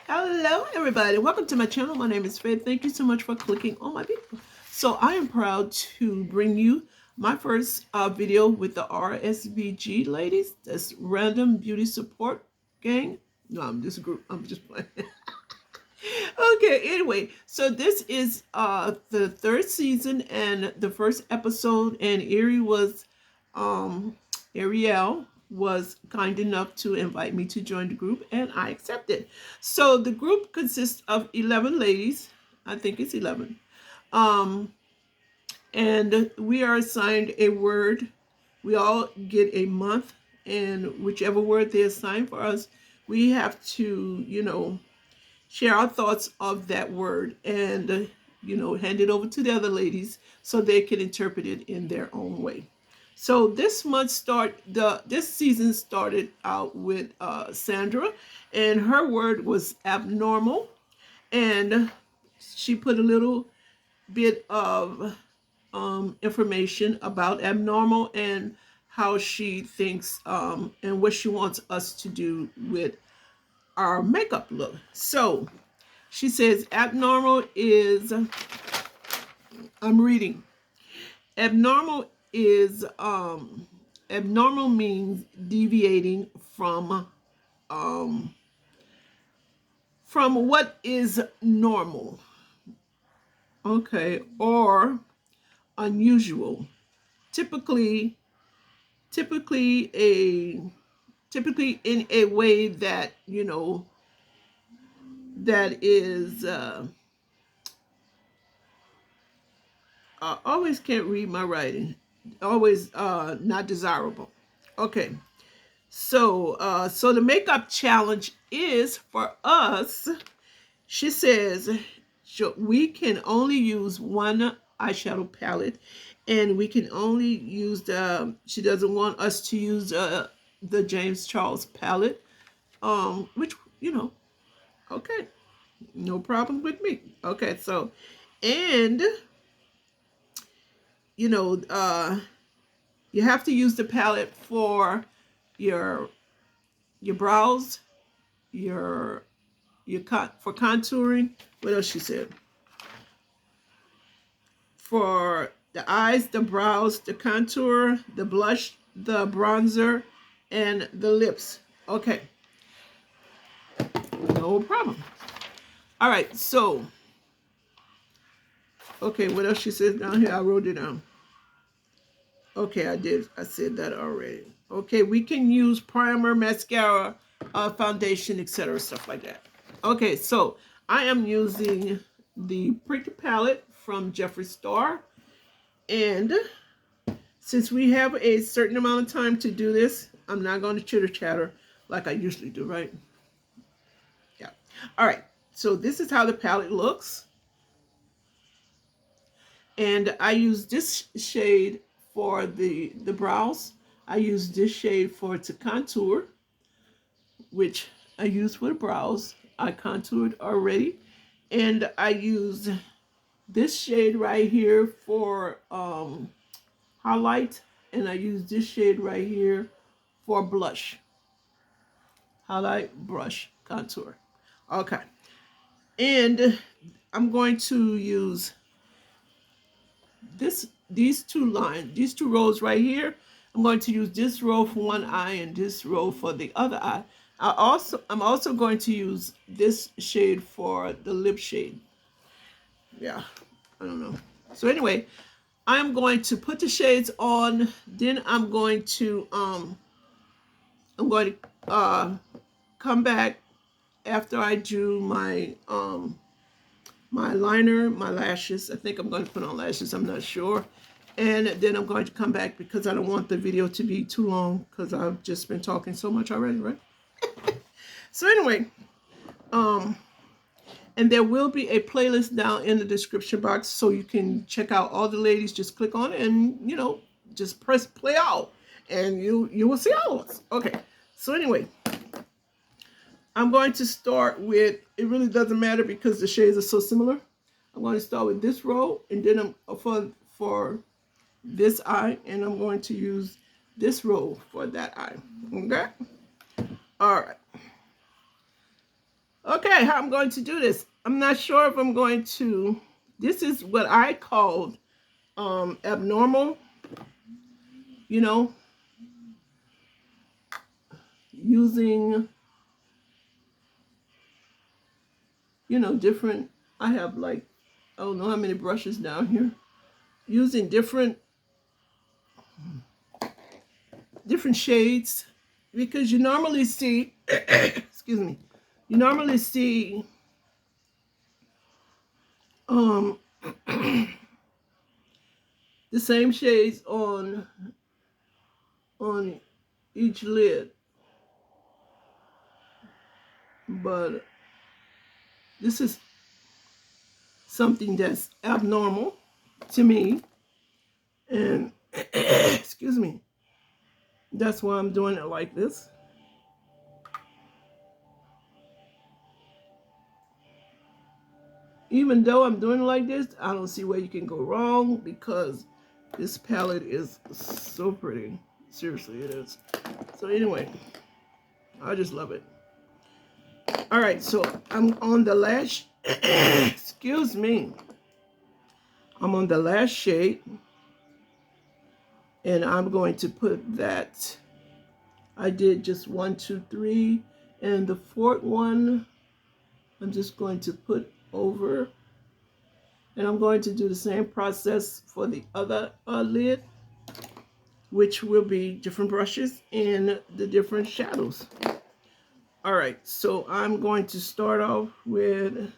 Hello, everybody. Welcome to my channel. My name is Faith. Thank you so much for clicking on my video. So I am proud to bring you my first video with the RSBG ladies. That's Random Beauty Support Gang. No, I'm just a group. I'm just playing. Okay, anyway, so this is the third season and the first episode, and Ariel was kind enough to invite me to join the group, and I accepted. So the group consists of 11 ladies. I think it's 11. Um, and we are assigned a word. We all get a month, and whichever word they assign for us, we have to, share our thoughts of that word and, hand it over to the other ladies so they can interpret it in their own way. So this season started out with Sandra, and her word was abnormal, and she put a little bit of information about abnormal and how she thinks and what she wants us to do with our makeup look. So she says abnormal is, I'm reading, abnormal is abnormal means deviating um from what is normal, okay, or unusual, typically typically a typically in a way that that is I always can't read my writing, always not desirable. Okay, so the makeup challenge is for us. She says we can only use one eyeshadow palette, and we can only use the. She doesn't want us to use the James Charles palette, which okay, no problem with me. Okay, so and you know, you have to use the palette for your brows, your for contouring. What else she said? For the eyes, the brows, the contour, the blush, the bronzer, and the lips. Okay, no problem. All right, so okay, what else she says down here? I wrote it down. Okay, I did. I said that already. Okay, we can use primer, mascara, foundation, etc., stuff like that. Okay, so I am using the Pretty palette from Jeffree Star, and since we have a certain amount of time to do this, I'm not going to chitter chatter like I usually do, right? Yeah. All right. So this is how the palette looks, and I use this shade for the brows. I use this shade for to contour, which I use for the brows. I contoured already, and I use this shade right here for highlight, and I use this shade right here for blush. Highlight, brush, contour. Okay, and I'm going to use these two rows right here. I'm going to use this row for one eye and this row for the other eye. I'm also going to use this shade for the lip shade. Yeah, I don't know. So anyway, I'm going to put the shades on. Then I'm going to come back after I do my liner, my lashes. I think I'm going to put on lashes. I'm not sure. And then I'm going to come back because I don't want the video to be too long because I've just been talking so much already, right? So anyway, and there will be a playlist down in the description box so you can check out all the ladies. Just click on it and, just press play out and you will see all of us. Okay. So anyway, I'm going to start with, it really doesn't matter because the shades are so similar. I'm going to start with this row, and then I'm for this eye, and I'm going to use this row for that eye. Okay? All right. Okay. right, how I'm going to do this. I'm not sure if I'm going to, this is what I called abnormal, you know, using, you know, different, I have like, I don't know how many brushes down here, using different shades, because you normally see, excuse me, you normally see um, the same shades on each lid, but this is something that's abnormal to me, and excuse me, that's why I'm doing it like this. Even though I'm doing it like this, I don't see where you can go wrong, because this palette is so pretty. Seriously, it is. So anyway, I just love it. All right, so I'm on the last, excuse me, I'm on the last shade, and I'm going to put that, I did just 1, 2, 3, and the fourth one, I'm just going to put over, and I'm going to do the same process for the other lid, which will be different brushes and the different shadows. All right, so I'm going to start off with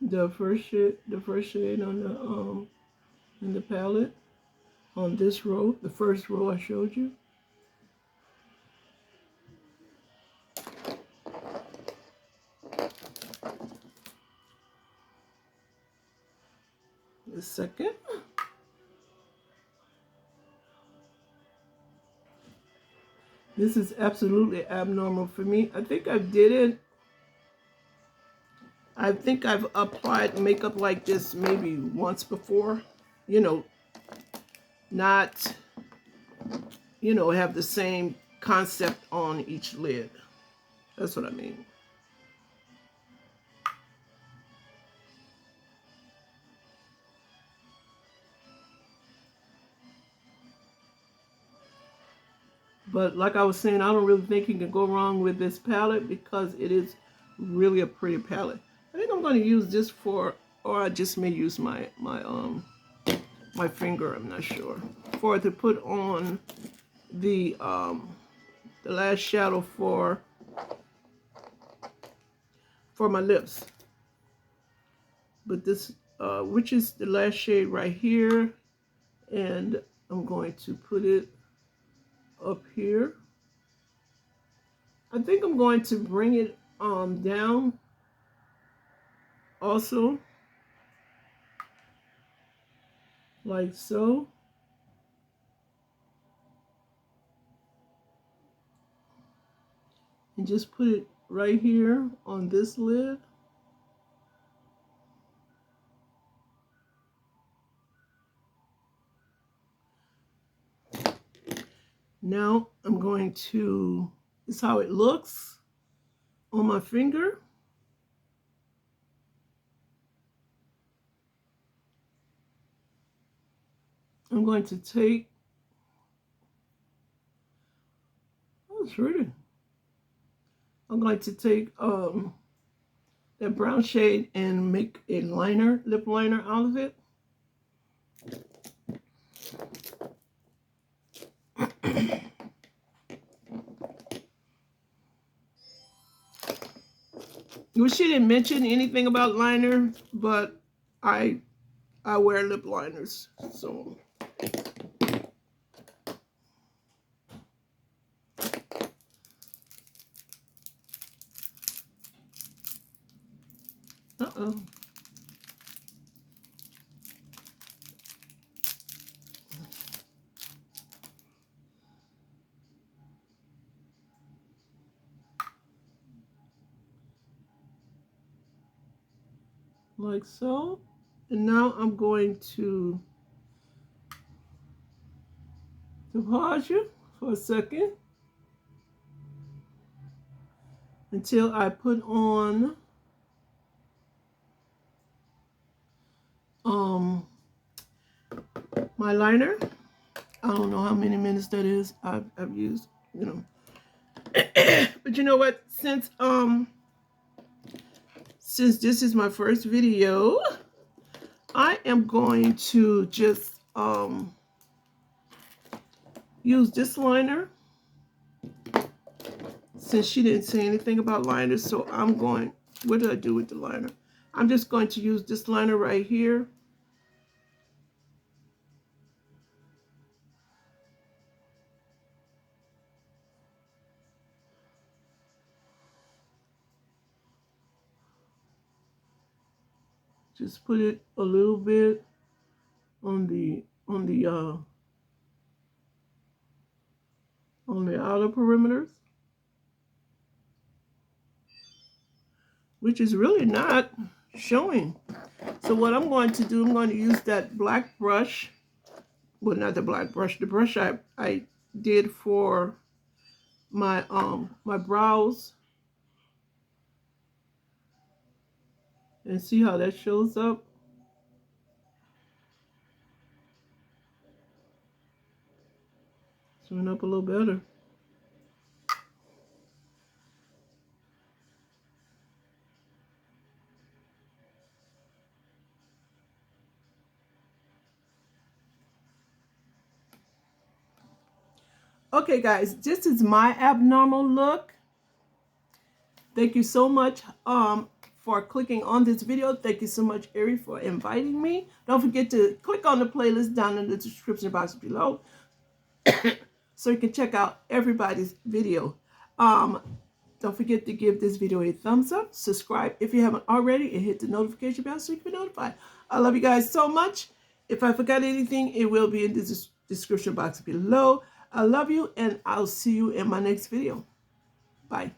the first shade on the in the palette on this row, the first row I showed you. The second. This is absolutely abnormal for me. I think I did it. I think I've applied makeup like this maybe once before. You know, not, you know, have the same concept on each lid. That's what I mean. But like I was saying, I don't really think you can go wrong with this palette, because it is really a pretty palette. I think I'm going to use this for, or I just may use my finger, I'm not sure, for to put on the last shadow for my lips. But this, which is the last shade right here, and I'm going to put it up here. I think I'm going to bring it down also, like so. And just put it right here on this lid. Now I'm going to, this is how it looks on my finger. I'm going to take, oh, it's pretty. I'm going to take that brown shade and make a liner, lip liner out of it. Well, she didn't mention anything about liner, but I wear lip liners, so. Uh-oh. Like so. And now I'm going to to pause you for a second until I put on my liner. I don't know how many minutes that is. I've used, you know. But you know what? Since this is my first video, I am going to just use this liner, since she didn't say anything about liners. So I'm going, what did I do with the liner? I'm just going to use this liner right here. Just put it a little bit on the outer perimeters, which is really not showing. So what I'm going to do, I'm going to use that black brush. Well, not the black brush, the brush I did for my my brows, and see how that shows up. Turn up a little better. Okay, guys, this is my abnormal look. Thank you so much for clicking on this video. Thank you so much, Erie, for inviting me. Don't forget to click on the playlist down in the description box below so you can check out everybody's video. Don't forget to give this video a thumbs up, subscribe if you haven't already, and hit the notification bell so you can be notified. I love you guys so much. If I forgot anything, it will be in the description box below. I love you, and I'll see you in my next video. Bye.